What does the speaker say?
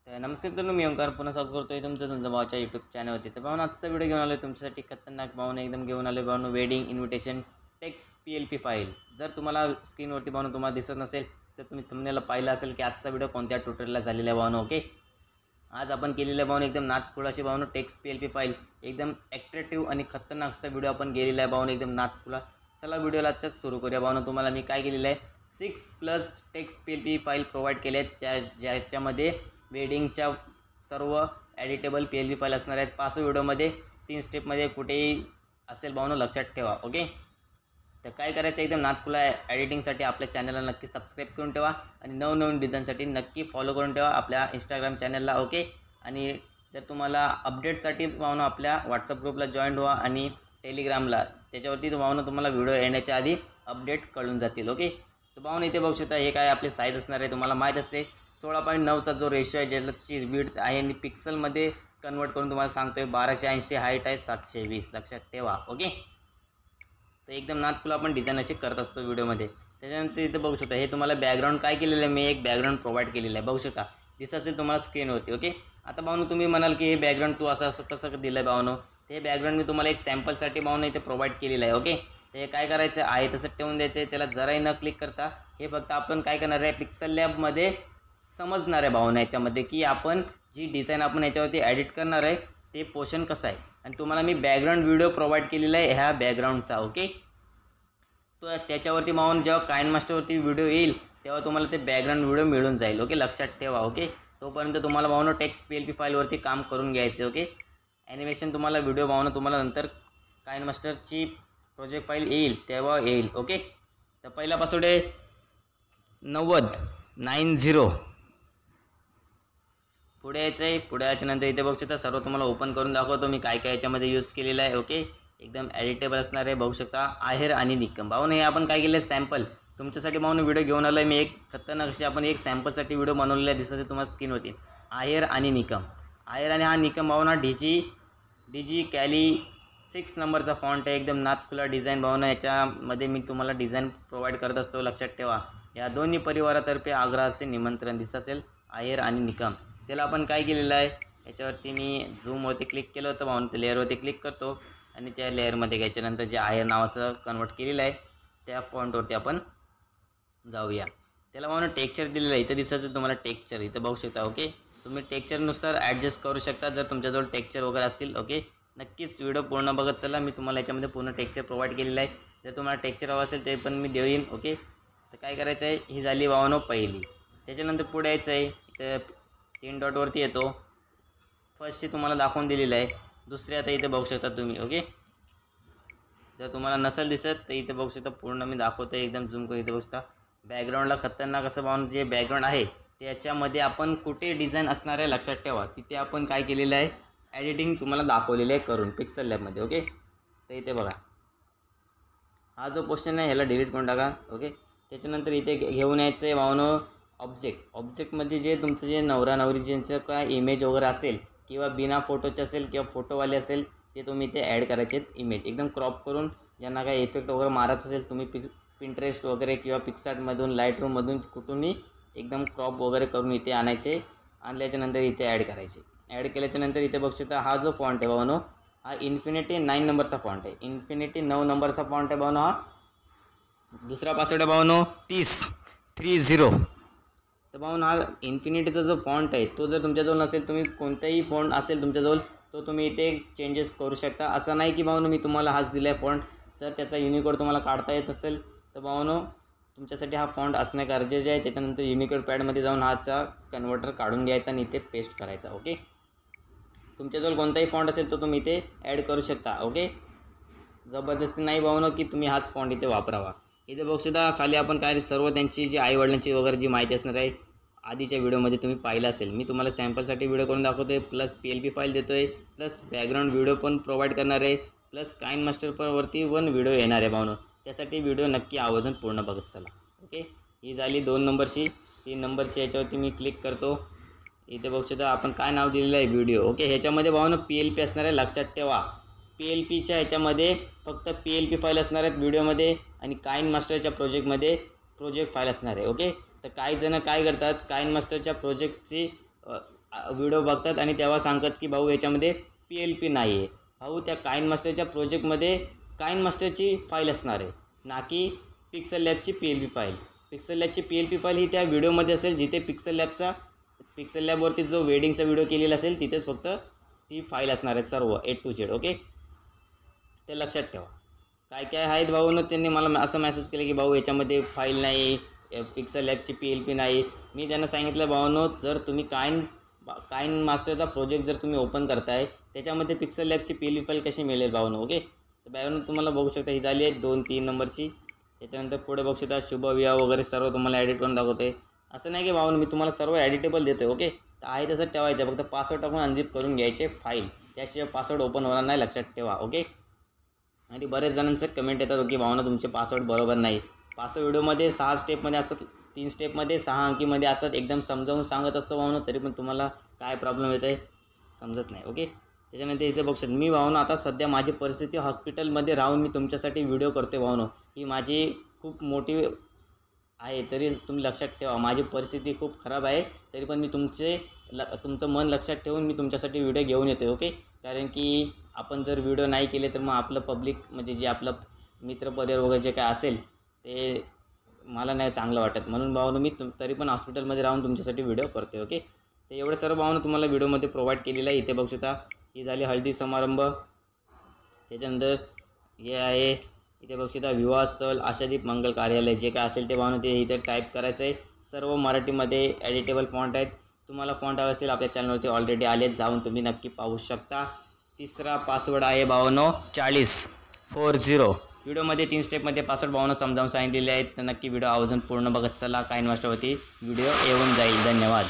तर नमस्कार मित्रांनो, मी ओंकार पुन्हा स्वागत करतोय तुमच्या भावाच्या यूट्यूब चॅनलवरती. तर भावना आजचा व्हिडिओ घेऊन आलो तुमच्यासाठी खतरनाक भावना एकदम घेऊन आलो Bhavana wedding invitation text PLP file. जर तुम्हाला स्क्रीनवरती भावना तुम्हाला दिसत नसेल तर तुम्ही थंबनेलला पाहिलं असेल की आजचा व्हिडिओ कोणत्या ट्युटोरियलला झालेला आहे भावना. ओके, आज आपण केलेल्या भावना एकदम नादखुळा अशी भावना टेक्स्ट PLP फाईल एकदम ॲट्रॅक्टिव्ह आणि खतरनाक असा व्हिडिओ आपण केलेला आहे भावना एकदम नादखुळा. चला व्हिडिओला आजच्याच सुरू करूया भावना. तुम्हाला मी काय केलेलं आहे 6+ टेक्स्ट PLP फाईल प्रोव्हाइड केले आहेत ज्याच्यामध्ये वेडिंगच्या सर्व एडिटेबल PLP फाईल असणार आहेत. 5 व्हिडिओमध्ये 3 स्टेपमध्ये कुठेही असेल भावना लक्षात ठेवा. ओके, तर काय करायचं एकदम नादखुळा एडिटिंगसाठी आपल्या चॅनलला नक्की सबस्क्राईब करून ठेवा आणि नवनवीन डिझाईनसाठी नक्की फॉलो करून ठेवा आपल्या इंस्टाग्राम चॅनलला. ओके, आणि जर तुम्हाला अपडेटसाठी भावना आपल्या व्हॉट्सअप ग्रुपला जॉईन व्हा आणि टेलिग्रामला, त्याच्यावरती भावना तुम्हाला व्हिडिओ येण्याच्या आधी अपडेट कळून जातील. ओके, तर भावना इथे बघू शकता हे काय आपली साईज असणार आहे. तुम्हाला माहीत असते 16.9चा जो रेशो आहे ज्याची विड्थ आहे आणि पिक्सलमध्ये कन्वर्ट करून तुम्हाला सांगतोय 1280 हाईट आहे 720 लक्षात ठेवा. ओके, तर एकदम नादखुळा आपण डिझाईन अशी करत असतो व्हिडिओमध्ये. त्याच्यानंतर इथे बघू शकता हे तुम्हाला बॅकग्राऊंड काय केलेलं आहे, मी एक बॅकग्राऊंड प्रोव्हाइड केलेलं आहे बघू शकता, दिसत असेल तुम्हाला स्क्रीनवरती. ओके, आता भावना तुम्ही म्हणाल की हे बॅकग्राऊंड तू असं कसं दिलं आहे भावना. ते बॅकग्राऊंड मी तुम्हाला एक सॅम्पलसाठी भावना इथे प्रोव्हाइड केलेलं आहे. ओके, तर हे काय करायचं आहे तसं ठेवून द्यायचं आहे, त्याला जराही न क्लिक करता. हे फक्त आपण काय करणार आहे पिक्सल लॅबमध्ये समजणार आहे भावना याच्यामध्ये की आपण जी डिझाईन आपण याच्यावरती एडिट करणार आहे ते पोर्शन कसं आहे. आणि तुम्हाला मी बॅकग्राऊंड व्हिडिओ प्रोव्हाइड केलेला आहे ह्या बॅकग्राऊंडचा. ओके, तो त्याच्यावरती भावना जेव्हा काइनमास्टरवरती व्हिडिओ येईल तेव्हा तुम्हाला ते बॅकग्राऊंड व्हिडिओ मिळून जाईल. ओके, लक्षात ठेवा. ओके, तोपर्यंत तुम्हाला भावना टेक्स्ट PLP फाईलवरती काम करून घ्यायचे. ओके, ॲनिमेशन तुम्हाला व्हिडिओ भावना तुम्हाला नंतर काइनमास्टरची प्रोजेक्ट फाईल येईल तेव्हा येईल. ओके, तर पहिला पासवर्ड आहे 9090. पुढे यायचं आहे. पुढे याच्यानंतर इथे बघू शकता सर्व तुम्हाला ओपन करून दाखवतो मी काय काय याच्यामध्ये यूज केलेलं आहे. ओके, एकदम एडिटेबल असणार आहे बघू शकता आहेर आणि निकम. भावना हे आपण काय केलं सॅम्पल तुमच्यासाठी भावना व्हिडिओ घेऊन आलो आहे मी एक खतरनाक अशी आपण एक सॅम्पलसाठी व्हिडिओ बनवलेला आहे. दिसत आहे तुम्हाला स्क्रीनवरती आहेर आणि निकम. आहेर आणि हा निकम भावना DG कॅली 6 नंबरचा फॉन्ट आहे. एकदम नादखुळा डिझाईन भावना याच्यामध्ये मी तुम्हाला डिझाईन प्रोव्हाइड करत असतो लक्षात ठेवा. या दोन्ही परिवारातर्फे आग्रहाचे निमंत्रण दिसत असेल आहेर आणि निकम. त्याला आपण काय केलेलं आहे याच्यावरती मी झूमवरती क्लिक केलं होतं भावना ते लेअरवरती क्लिक करतो आणि त्या लेअरमध्ये घ्यायच्यानंतर जे आहेर नावाचं कन्वर्ट केलेलं आहे त्या फॉन्टवरती आपण जाऊया. त्याला भावना टेक्स्चर दिलेलं आहे. इथं दिसायचं तुम्हाला टेक्स्चर इथं बघू शकता. ओके, तुम्ही टेक्स्चरनुसार ॲडजस्ट करू शकता जर तुमच्याजवळ टेक्स्चर वगैरे असतील. ओके, नक्कीच व्हिडिओ पूर्ण बघत चला, मी तुम्हाला याच्यामध्ये पूर्ण टेक्स्चर प्रोव्हाइड केलेलं आहे. जर तुम्हाला टेक्स्चर हवं असेल ते पण मी देईन. ओके, तर काय करायचं आहे ही झाली भावना पहिली. त्याच्यानंतर पुढे यायचं आहे. इथं 3 डॉटवरती येतो. फर्स्टची तुम्हाला दाखवून दिलेलं आहे. दुसरी आता इथे बघू शकता तुम्ही. ओके, जर तुम्हाला नसेल दिसत तर इथे बघू शकता पूर्ण मी दाखवतो एकदम झूम करून. इथे बघू शकता बॅकग्राऊंडला खतरनाक असं भावना जे बॅकग्राऊंड आहे त्याच्यामध्ये आपण कुठे डिझाईन असणार आहे लक्षात ठेवा. तिथे आपण काय केलेलं आहे एडिटिंग तुम्हाला दाखवलेलं आहे करून पिक्सल लॅबमध्ये. ओके, तर इथे बघा हा जो पोर्शन आहे ह्याला डिलीट करून टाका. ओके, त्याच्यानंतर इथे घेऊन यायचं आहे भावना ऑब्जेक्टमध्ये जे तुमचं जे नवरा नवरी ज्यांचं काय इमेज वगैरे असेल किंवा बिना फोटोचे असेल किंवा फोटोवाले असेल ते तुम्ही इथे ॲड करायचे आहेत इमेज एकदम क्रॉप करून. ज्यांना काय इफेक्ट वगैरे मारायचं असेल तुम्ही पिंटरेस्ट वगैरे किंवा पिक्सार्टमधून लाईटरूममधून कुठूनही एकदम क्रॉप वगैरे करून इथे आणायचे. आणल्याच्यानंतर इथे ॲड करायचे. ॲड केल्याच्यानंतर इथे बघू शकता हा जो फॉन्ट आहे भावनो हा इन्फिनिटी 9 नंबरचा फॉन्ट आहे. इन्फिनिटी 9 नंबरचा फॉन्ट आहे भावनो. हा दुसरा पासवर्ड आहे भावनो 3030. तर भावनो हा इन्फिनिटीचा जो फॉन्ट आहे तो जर तुमच्याजवळ नसेल तुम्ही कोणताही फॉन्ट असेल तुमच्याजवळ तो तुम्ही इथे चेंजेस करू शकता. असं नाही की भावनो मी तुम्हाला हाच दिला आहे फॉन्ट. जर त्याचा युनिकोड तुम्हाला काढता येत असेल तर भावनो तुमच्यासाठी हा फॉन्ट असणे गरजेचे आहे. त्याच्यानंतर युनिकोड पॅडमध्ये जाऊन हाचा कन्वर्टर काढून घ्यायचा आणि इथे पेस्ट करायचा. ओके, तुमच्याजवळ कोणताही फॉन्ट असेल तो तुम्ही इथे ॲड करू शकता. ओके, जबरदस्ती नाही भावनो की तुम्ही हाच फॉन्ट इथे वापरावा. इथे बघू शकता खाली आपण काय सर्व त्यांची जी आईवडिलांची वगैरे जी माहिती असणार आहे आधीच्या व्हिडिओमध्ये तुम्ही पाहिलं असेल. मी तुम्हाला सॅम्पलसाठी व्हिडिओ करून दाखवतो आहे, प्लस PLP फाईल देतो आहे, प्लस बॅकग्राऊंड व्हिडिओ पण प्रोव्हाइड करणार आहे, प्लस काइनमास्टरवरती 1 व्हिडिओ येणार आहे भावनो. त्यासाठी व्हिडिओ नक्की आवर्जून पूर्ण बघत चला. ओके, ही झाली 2 नंबरची. 3 नंबरची याच्यावरती मी क्लिक करतो. इथे बघू शकता आपण काय नाव दिलेलं आहे व्हिडिओ. ओके, ह्याच्यामध्ये भावनो PLP असणार आहे लक्षात ठेवा. PLPच्या ह्याच्यामध्ये फक्त PLP फाईल असणार आहेत व्हिडिओमध्ये आणि काइनमास्टरच्या प्रोजेक्टमध्ये प्रोजेक्ट फाईल असणार आहे. ओके, तर काही जण काय करतात काइनमास्टरच्या प्रोजेक्टची व्हिडिओ बघतात आणि तेव्हा सांगतात की भाऊ याच्यामध्ये PLP नाही आहे. भाऊ त्या काइन मास्टरच्या प्रोजेक्टमध्ये काइन मास्टरची फाईल असणार आहे, ना की पिक्सल लॅबची PLP फाईल. पिक्सल लॅबची PLP फाईल ही त्या व्हिडिओमध्ये असेल जिथे पिक्सल लॅबवरती जो वेडिंगचा व्हिडिओ केलेला असेल तिथेच फक्त ती फाईल असणार आहे सर्व A to Z. ओके, ते लक्षात ठेवा. काय आहेत भाऊनं त्यांनी मला असं मेसेज केलं की भाऊ याच्यामध्ये फाईल नाही, पिक्सल लॅबची PLP नाही. मी त्यांना सांगितलं भाऊनो, जर तुम्ही काइन मास्टरचा प्रोजेक्ट जर तुम्ही ओपन करताय त्याच्यामध्ये पिक्सल लॅबची PLP फाईल कशी मिळेल भाऊनो. ओके, तर भाऊनो तुम्हाला बघू शकता ही झाली आहे 2-3 नंबरची. त्याच्यानंतर पुढे बघू शकता शुभविवाह वगैरे सर्व तुम्हाला ॲडिट करून दाखवते. असं नाही की भाऊनो मी तुम्हाला सर्व ॲडिटेबल देतो आहे. ओके, तर आहे तसं ठेवायचं, फक्त पासवर्ड टाकून अनझिप करून घ्यायचे फाईल, त्याशिवाय पासवर्ड ओपन होणार नाही, लक्षात ठेवा. ओके, आणि बरेच जणांचं कमेंट येतात की भावना तुमचे पासवर्ड बरोबर नाही. पासवर्ड व्हिडिओमध्ये 6 स्टेपमध्ये असतात, 3 स्टेपमध्ये 6 अंकीमध्ये असतात. एकदम समजावून सांगत असतो भावना, तरी पण तुम्हाला काय प्रॉब्लेम येत आहे समजत नाही. ओके, त्याच्यानंतर इथे बघू मी भावना आता सध्या माझी परिस्थिती हॉस्पिटलमध्ये राहून मी तुमच्यासाठी व्हिडिओ करते भावना. ही माझी खूप मोठी आहे, तरी तुम्ही लक्षात ठेवा माझी परिस्थिती खूप खराब आहे, तरी पण मी तुमचं मन लक्षात ठेवून मी तुमच्यासाठी व्हिडिओ घेऊन येतो. ओके, कारण की आपण जर व्हिडिओ नाही केले तर मग आपलं पब्लिक म्हणजे जे आपलं मित्रपरिवार वगैरे जे काय असेल ते मला नाही चांगलं वाटत. म्हणून भावना मी तरी पण हॉस्पिटलमध्ये राहून तुमच्यासाठी व्हिडिओ करते. ओके, तर एवढं सर्व भावना तुम्हाला व्हिडिओमध्ये प्रोव्हाइड केलेलं आहे. इथे बघू शकता ही झाली हळदी समारंभ. त्याच्यानंतर हे आहे इथे बघू शकता विवाहस्थळ आशादीप मंगल कार्यालय, जे काय असेल ते भावना ते इथे टाईप करायचं आहे. सर्व मराठीमध्ये एडिटेबल फॉन्ट आहेत. तुम्हाला फॉन्ट हवे असेल आपल्या चॅनलवरती ऑलरेडी आलेत, जाऊन तुम्ही नक्की पाहू शकता. तिसरा पासवर्ड आहे भावनो 4040. व्हिडिओमध्ये 3 स्टेपमध्ये पासवर्ड भावना समजावून सांगितलेले आहेत, तर नक्की व्हिडिओ आवर्जून पूर्ण बघत चला. काइन मास्टरवरती व्हिडिओ येऊन जाईल. धन्यवाद.